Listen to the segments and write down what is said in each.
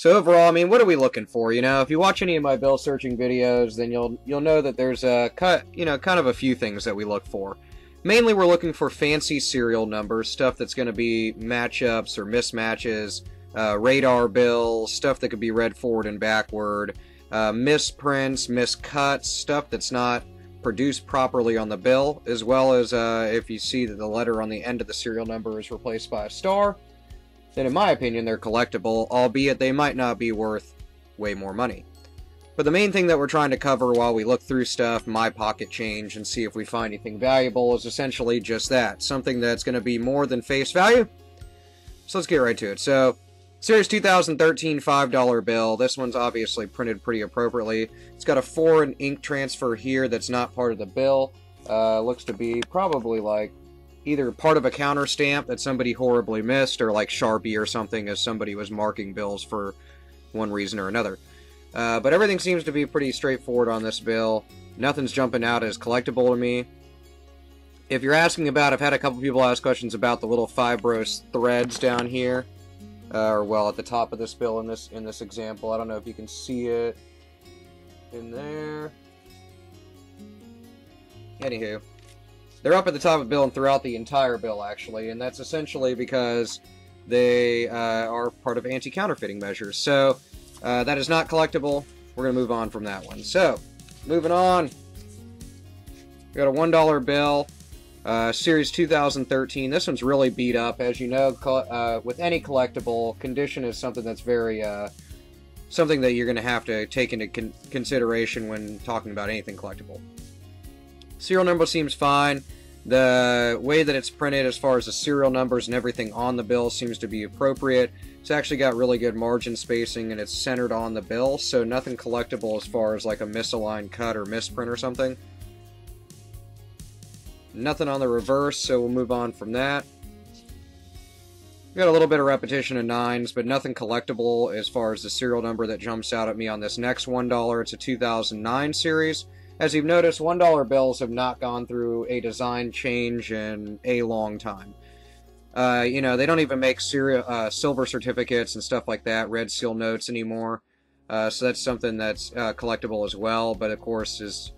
So overall, I mean, what are we looking for? You know, if you watch any of my bill searching videos, then you'll know that there's kind of a few things that we look for. Mainly, we're looking for fancy serial numbers, stuff that's going to be matchups or mismatches, radar bills, stuff that could be read forward and backward, misprints, miscuts, stuff that's not produced properly on the bill, as well as if you see that the letter on the end of the serial number is replaced by a star, then in my opinion they're collectible, albeit they might not be worth way more money. But the main thing that we're trying to cover while we look through stuff, my pocket change, and see if we find anything valuable is essentially just that. Something that's going to be more than face value. So let's get right to it. So, Series 2013 $5 bill. This one's obviously printed pretty appropriately. It's got a foreign ink transfer here that's not part of the bill. Looks to be probably like either part of a counter stamp that somebody horribly missed, or like Sharpie or something as somebody was marking bills for one reason or another. But everything seems to be pretty straightforward on this bill. Nothing's jumping out as collectible to me. If you're asking about, I've had a couple people ask questions about the little fibrous threads down here. Or well, at the top of this bill in this example. I don't know if you can see it in there. Anywho, they're up at the top of the bill and throughout the entire bill, actually, and that's essentially because they are part of anti-counterfeiting measures. So, that is not collectible. We're going to move on from that one. So, moving on. We got a $1 bill. Series 2013. This one's really beat up. As you know, with any collectible, condition is something that's very, something that you're going to have to take into consideration when talking about anything collectible. Serial number seems fine. The way that it's printed as far as the serial numbers and everything on the bill seems to be appropriate. It's actually got really good margin spacing and it's centered on the bill, so nothing collectible as far as like a misaligned cut or misprint or something. Nothing on the reverse, so we'll move on from that. We got a little bit of repetition of nines, but nothing collectible as far as the serial number that jumps out at me on this next $1. It's a 2009 series. As you've noticed, $1 bills have not gone through a design change in a long time. You know, they don't even make silver certificates and stuff like that, red seal notes anymore. So that's something that's collectible as well, but of course is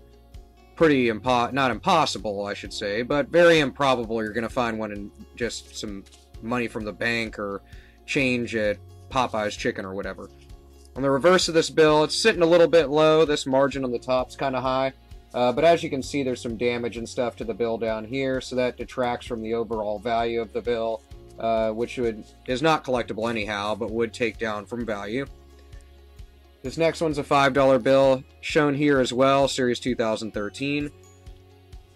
pretty not impossible, I should say, but very improbable you're going to find one in just some money from the bank or change at Popeye's Chicken or whatever. On the reverse of this bill, it's sitting a little bit low. This margin on the top's kind of high. But as you can see, there's some damage and stuff to the bill down here, so that detracts from the overall value of the bill, which is not collectible anyhow, but would take down from value. This next one's a $5 bill, shown here as well, Series 2013.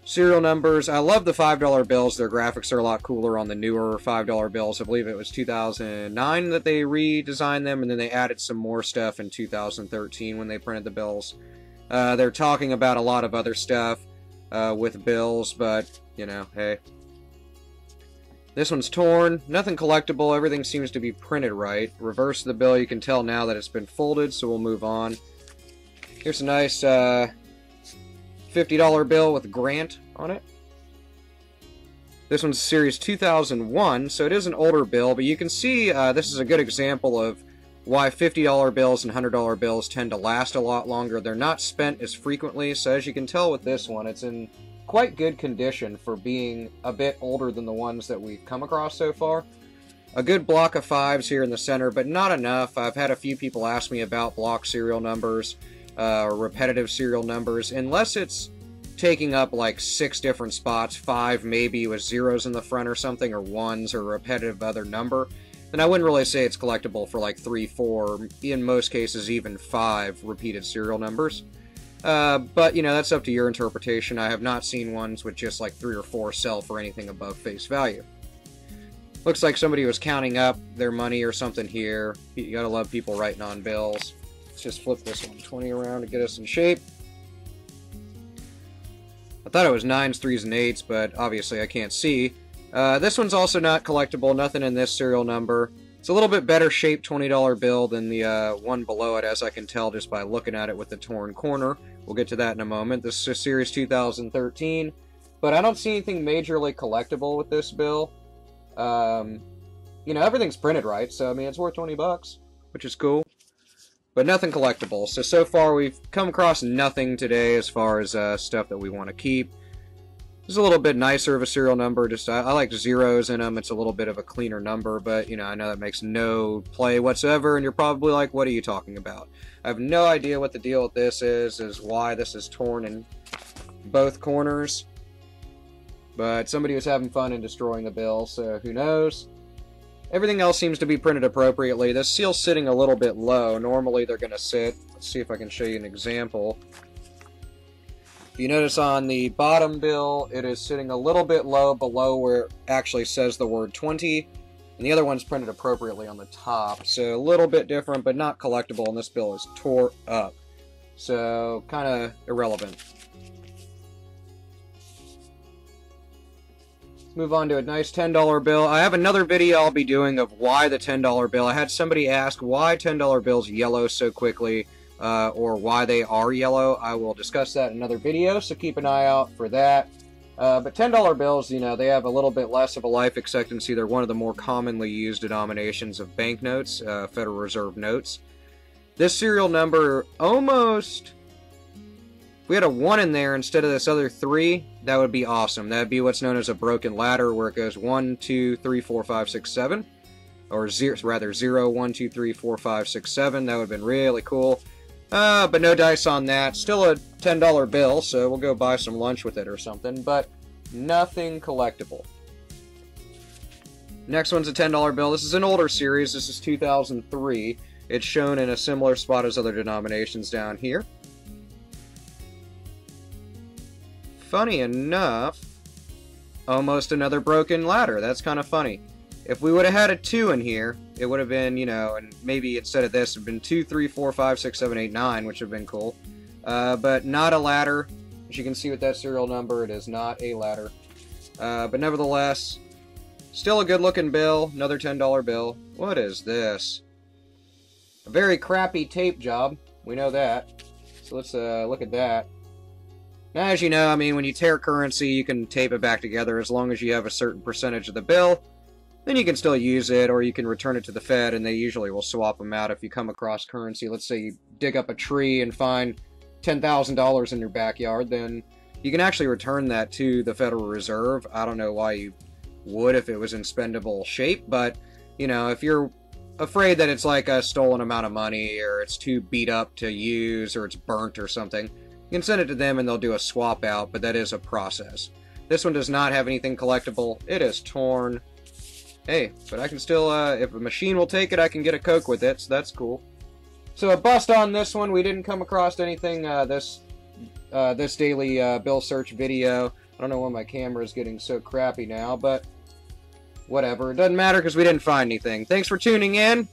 Serial numbers, I love the $5 bills. Their graphics are a lot cooler on the newer $5 bills. I believe it was 2009 that they redesigned them, and then they added some more stuff in 2013 when they printed the bills. They're talking about a lot of other stuff with bills, but, you know, hey. This one's torn. Nothing collectible. Everything seems to be printed right. Reverse of the bill, you can tell now that it's been folded, so we'll move on. Here's a nice $50 bill with Grant on it. This one's Series 2001, so it is an older bill, but you can see this is a good example of why $50 bills and $100 bills tend to last a lot longer. They're not spent as frequently, so as you can tell with this one, it's in quite good condition for being a bit older than the ones that we've come across so far. A good block of fives here in the center, but not enough. I've had a few people ask me about block serial numbers, or repetitive serial numbers. Unless it's taking up like 6 different spots, 5 maybe with zeros in the front or something, or ones, or a repetitive other number, then I wouldn't really say it's collectible for like 3, 4, in most cases even 5 repeated serial numbers. But, you know, that's up to your interpretation. I have not seen ones with just like 3 or 4 sell for anything above face value. Looks like somebody was counting up their money or something here. You gotta love people writing on bills. Let's just flip this 120 around to get us in shape. I thought it was 9s, 3s, and 8s, but obviously I can't see. This one's also not collectible. Nothing in this serial number. It's a little bit better shaped $20 bill than the one below it, as I can tell just by looking at it with the torn corner. We'll get to that in a moment. This is a Series 2013, but I don't see anything majorly collectible with this bill. You know, everything's printed right, so I mean, it's worth 20 bucks, which is cool. but nothing collectible. So far we've come across nothing today as far as stuff that we want to keep. It's a little bit nicer of a serial number. Just I like zeros in them. It's a little bit of a cleaner number, but you know, I know that makes no play whatsoever, and you're probably like, what are you talking about? I have no idea what the deal with this is why this is torn in both corners, but somebody was having fun and destroying the bill, so who knows. Everything else seems to be printed appropriately. This seal's sitting a little bit low. Normally they're going to sit. Let's see if I can show you an example. If you notice on the bottom bill, it is sitting a little bit low below where it actually says the word 20, and the other one's printed appropriately on the top. So a little bit different, but not collectible, and this bill is tore up. So kind of irrelevant. Let's move on to a nice $10 bill. I have another video I'll be doing of why the $10 bill. I had somebody ask why $10 bills yellow so quickly. Or why they are yellow. I will discuss that in another video, so keep an eye out for that. But $10 bills, you know, they have a little bit less of a life expectancy. They're one of the more commonly used denominations of banknotes, Federal Reserve notes. This serial number almost... If we had a 1 in there instead of this other 3, that would be awesome. That would be what's known as a broken ladder, where it goes 1, 2, 3, 4, 5, 6, 7. Or 0, 1, 2, 3, 4, 5, 6, 7. That would have been really cool. But no dice on that. Still a $10 bill, so we'll go buy some lunch with it or something, but nothing collectible. Next one's a $10 bill. This is an older series. This is 2003. It's shown in a similar spot as other denominations down here. Funny enough, almost another broken ladder. That's kind of funny. If we would have had a 2 in here, it would have been, you know, and maybe instead of this, it would have been 2, 3, 4, 5, 6, 7, 8, 9, which would have been cool. But not a ladder. As you can see with that serial number, it is not a ladder. But nevertheless, still a good-looking bill. Another $10 bill. What is this? A very crappy tape job. We know that. So let's look at that. Now, as you know, I mean, when you tear currency, you can tape it back together as long as you have a certain percentage of the bill. Then you can still use it, or you can return it to the Fed, and they usually will swap them out if you come across currency. Let's say you dig up a tree and find $10,000 in your backyard, then you can actually return that to the Federal Reserve. I don't know why you would if it was in spendable shape, but, you know, if you're afraid that it's like a stolen amount of money, or it's too beat up to use, or it's burnt or something, you can send it to them and they'll do a swap out, but that is a process. This one does not have anything collectible. It is torn. Hey, but I can still, if a machine will take it, I can get a Coke with it, so that's cool. So a bust on this one. We didn't come across anything this daily bill search video. I don't know why my camera is getting so crappy now, but whatever. It doesn't matter because we didn't find anything. Thanks for tuning in.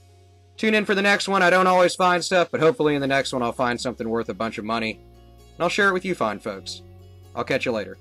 Tune in for the next one. I don't always find stuff, but hopefully in the next one I'll find something worth a bunch of money. And I'll share it with you fine folks. I'll catch you later.